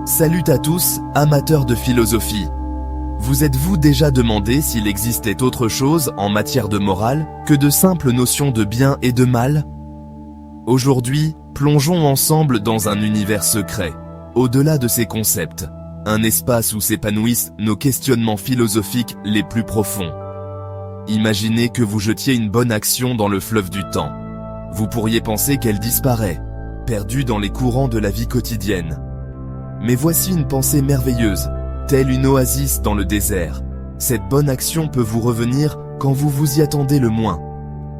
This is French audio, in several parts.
Salut à tous, amateurs de philosophie. Vous êtes-vous déjà demandé s'il existait autre chose en matière de morale que de simples notions de bien et de mal? Aujourd'hui, plongeons ensemble dans un univers secret, au-delà de ces concepts, un espace où s'épanouissent nos questionnements philosophiques les plus profonds. Imaginez que vous jetiez une bonne action dans le fleuve du temps. Vous pourriez penser qu'elle disparaît, perdue dans les courants de la vie quotidienne. Mais voici une pensée merveilleuse, telle une oasis dans le désert. Cette bonne action peut vous revenir quand vous vous y attendez le moins.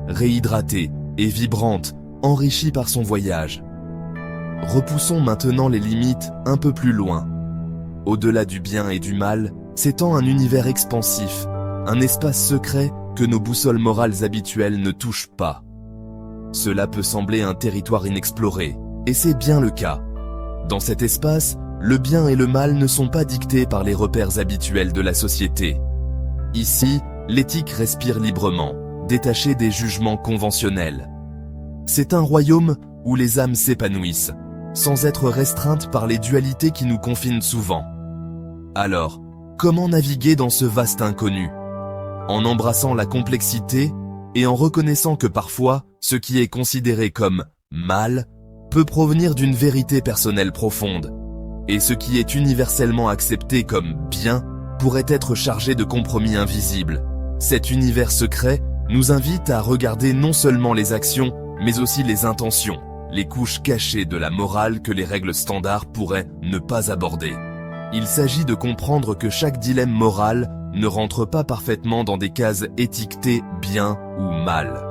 Réhydratée et vibrante, enrichie par son voyage. Repoussons maintenant les limites un peu plus loin. Au-delà du bien et du mal, s'étend un univers expansif, un espace secret que nos boussoles morales habituelles ne touchent pas. Cela peut sembler un territoire inexploré, et c'est bien le cas. Dans cet espace, le bien et le mal ne sont pas dictés par les repères habituels de la société. Ici, l'éthique respire librement, détachée des jugements conventionnels. C'est un royaume où les âmes s'épanouissent, sans être restreintes par les dualités qui nous confinent souvent. Alors, comment naviguer dans ce vaste inconnu? En embrassant la complexité et en reconnaissant que parfois, ce qui est considéré comme mal peut provenir d'une vérité personnelle profonde. Et ce qui est universellement accepté comme bien pourrait être chargé de compromis invisibles. Cet univers secret nous invite à regarder non seulement les actions, mais aussi les intentions, les couches cachées de la morale que les règles standards pourraient ne pas aborder. Il s'agit de comprendre que chaque dilemme moral ne rentre pas parfaitement dans des cases étiquetées bien ou mal.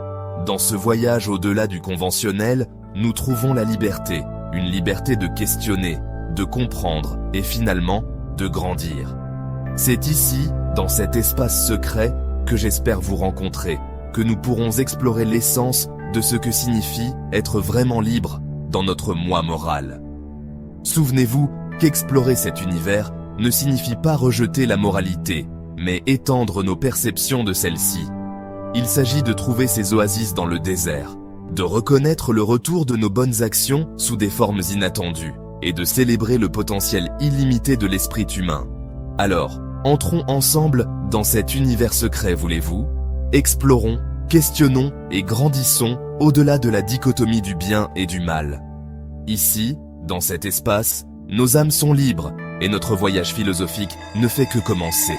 Dans ce voyage au-delà du conventionnel, nous trouvons la liberté, une liberté de questionner, de comprendre et finalement de grandir. C'est ici, dans cet espace secret, que j'espère vous rencontrer, que nous pourrons explorer l'essence de ce que signifie être vraiment libre dans notre moi moral. Souvenez-vous qu'explorer cet univers ne signifie pas rejeter la moralité, mais étendre nos perceptions de celle-ci. Il s'agit de trouver ces oasis dans le désert, de reconnaître le retour de nos bonnes actions sous des formes inattendues, et de célébrer le potentiel illimité de l'esprit humain. Alors, entrons ensemble dans cet univers secret, voulez-vous? Explorons, questionnons et grandissons au-delà de la dichotomie du bien et du mal. Ici, dans cet espace, nos âmes sont libres et notre voyage philosophique ne fait que commencer.